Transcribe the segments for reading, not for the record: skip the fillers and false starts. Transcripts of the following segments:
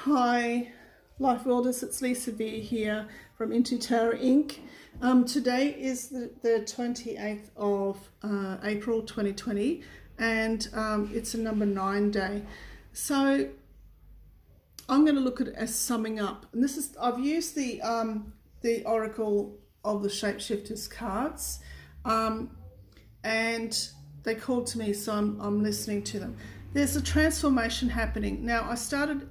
Hi, Life Worlders, it's Lisa V here from Intu Inc. Today is the 28th of April 2020 and it's a number 9 day. So I'm going to look at it as summing up. And I've used the Oracle of the Shapeshifters cards and they called to me, so I'm listening to them. There's a transformation happening. Now, I started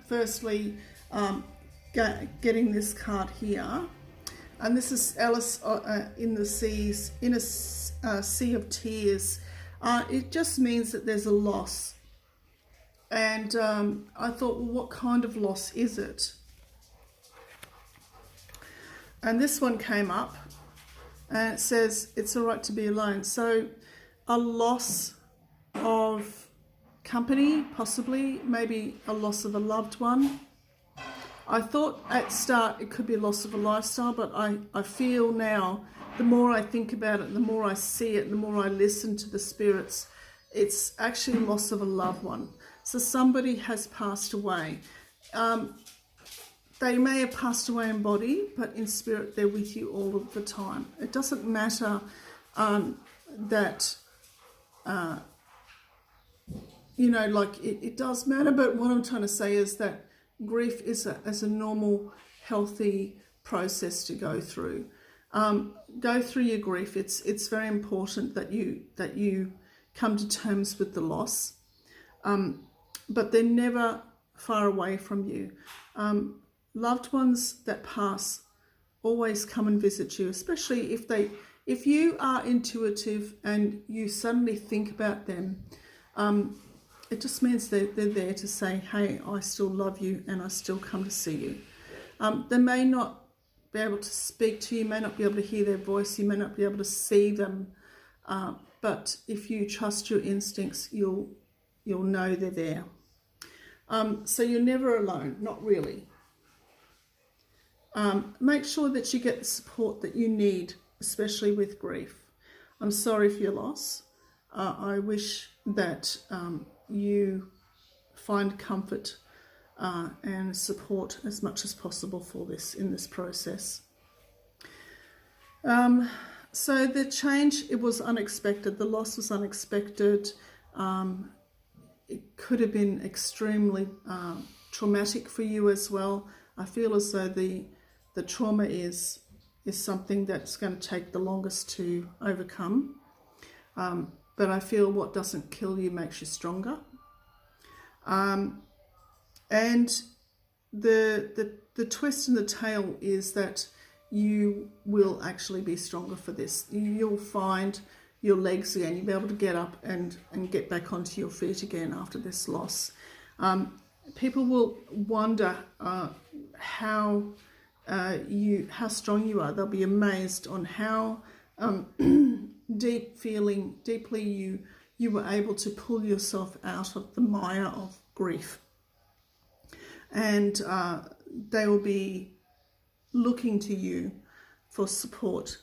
firstly getting this card here, and this is Alice in a sea of tears. It just means that there's a loss, and I thought, well, what kind of loss is it? And this one came up, and it says it's all right to be alone. So, a loss of company, possibly, maybe a loss of a loved one. I thought at start it could be a loss of a lifestyle, but I feel now, the more I think about it, the more I see it, the more I listen to the spirits, it's actually loss of a loved one. So somebody has passed away. They may have passed away in body, but in spirit they're with you all of the time. It doesn't matter that it does matter, but what I'm trying to say is that grief is a normal, healthy process to go through. Go through your grief. It's very important that you come to terms with the loss, but they're never far away from you. Loved ones that pass always come and visit you, especially if you are intuitive and you suddenly think about them. It just means they're there to say, hey, I still love you and I still come to see you. They may not be able to speak to you, may not be able to hear their voice, you may not be able to see them, but if you trust your instincts, you'll know they're there. So you're never alone, not really. Make sure that you get the support that you need, especially with grief. I'm sorry for your loss. I wish that you find comfort and support as much as possible for this in this process. So the change, it was unexpected. The loss was unexpected. It could have been extremely traumatic for you as well. I feel as though the trauma is something that's going to take the longest to overcome. But I feel what doesn't kill you makes you stronger. And the twist in the tail is that you will actually be stronger for this. You'll find your legs again. You'll be able to get up and get back onto your feet again after this loss. People will wonder how strong you are. They'll be amazed on how deeply you were able to pull yourself out of the mire of grief. And they will be looking to you for support.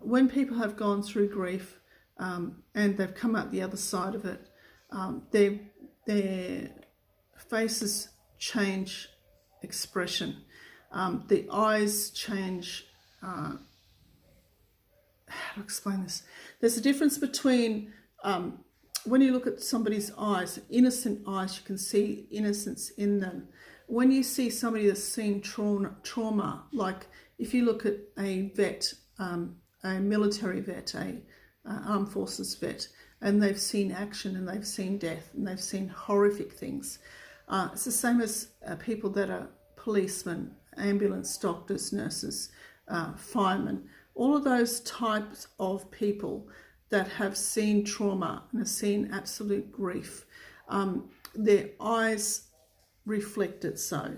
When people have gone through grief and they've come out the other side of it, their faces change expression. The eyes change. How to explain this? There's a difference between when you look at somebody's eyes, innocent eyes, you can see innocence in them. When you see somebody that's seen trauma, like if you look at a vet, a military vet, a armed forces vet, and they've seen action and they've seen death and they've seen horrific things. It's the same as people that are policemen, ambulance doctors, nurses, firemen. All of those types of people that have seen trauma and have seen absolute grief, their eyes reflect it so.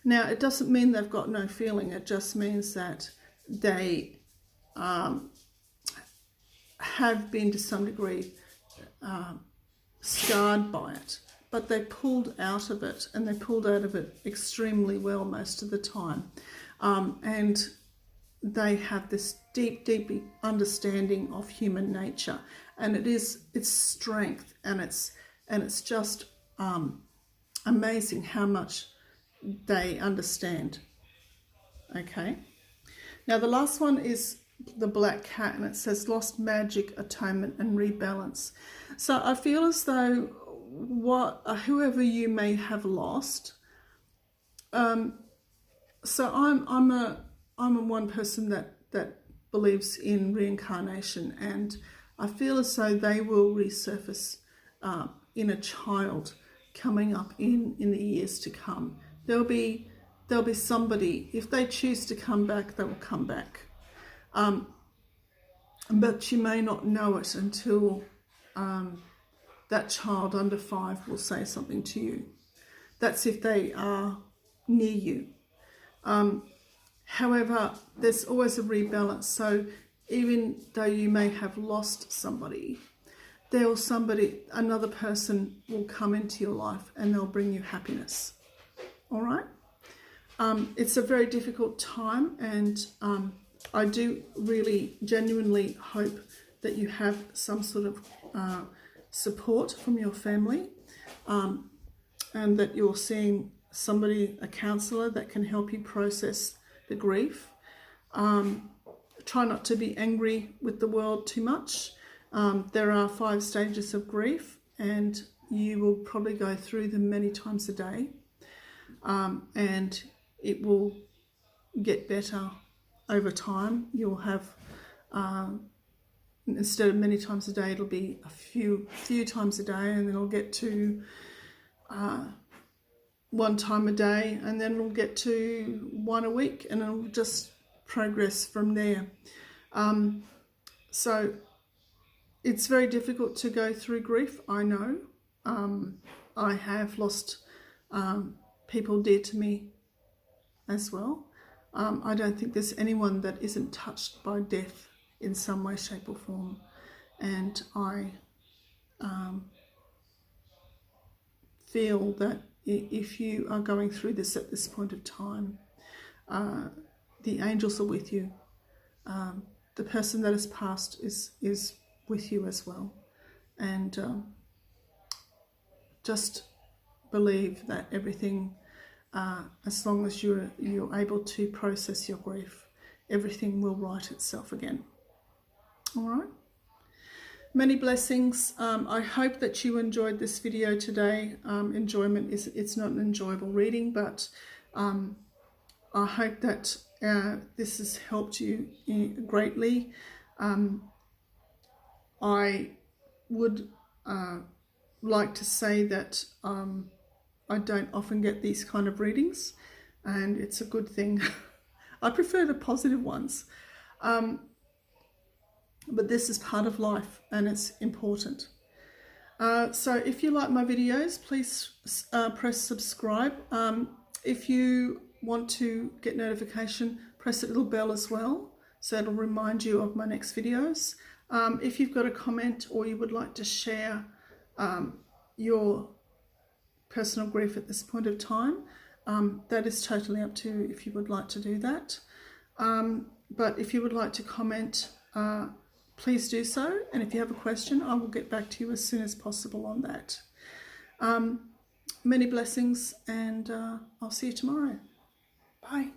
Now, it doesn't mean they've got no feeling. It just means that they have been to some degree scarred by it, but they pulled out of it, and they pulled out of it extremely well most of the time. And they have this deep understanding of human nature, and it's strength, and it's just amazing how much they understand. Okay. Now the last one is the black cat, and it says lost magic, atonement, and rebalance. So I feel as though whoever you may have lost. So I'm a one person that believes in reincarnation, and I feel as though they will resurface in a child coming up in the years to come. There'll be somebody, if they choose to come back, they will come back. But you may not know it until that child under 5 will say something to you. That's if they are near you. However, there's always a rebalance. So even though you may have lost somebody, another person will come into your life and they'll bring you happiness. All right? It's a very difficult time, and I do really genuinely hope that you have some sort of support from your family, and that you're seeing somebody, a counsellor, that can help you process the grief. Try not to be angry with the world too much. There are 5 stages of grief, and you will probably go through them many times a day, and it will get better over time. You'll have, instead of many times a day, it'll be a few times a day, and then it'll get to 1 time a day, and then it'll get to 1 a week, and it'll just progress from there. So it's very difficult to go through grief, I know. I have lost people dear to me as well. I don't think there's anyone that isn't touched by death in some way, shape or form. And I feel that if you are going through this at this point of time, the angels are with you. The person that has passed is with you as well. And just believe that everything, as long as you're able to process your grief, everything will right itself again. All right. Many blessings. I hope that you enjoyed this video today. Enjoyment it's not an enjoyable reading, but I hope that this has helped you greatly. I would like to say that I don't often get these kind of readings, and it's a good thing. I prefer the positive ones. But this is part of life, and it's important. So if you like my videos, please press subscribe. If you want to get notification, press the little bell as well, so it'll remind you of my next videos. If you've got a comment or you would like to share your personal grief at this point of time, that is totally up to you if you would like to do that. But if you would like to comment, please do so. And if you have a question, I will get back to you as soon as possible on that. Many blessings, and I'll see you tomorrow. Bye.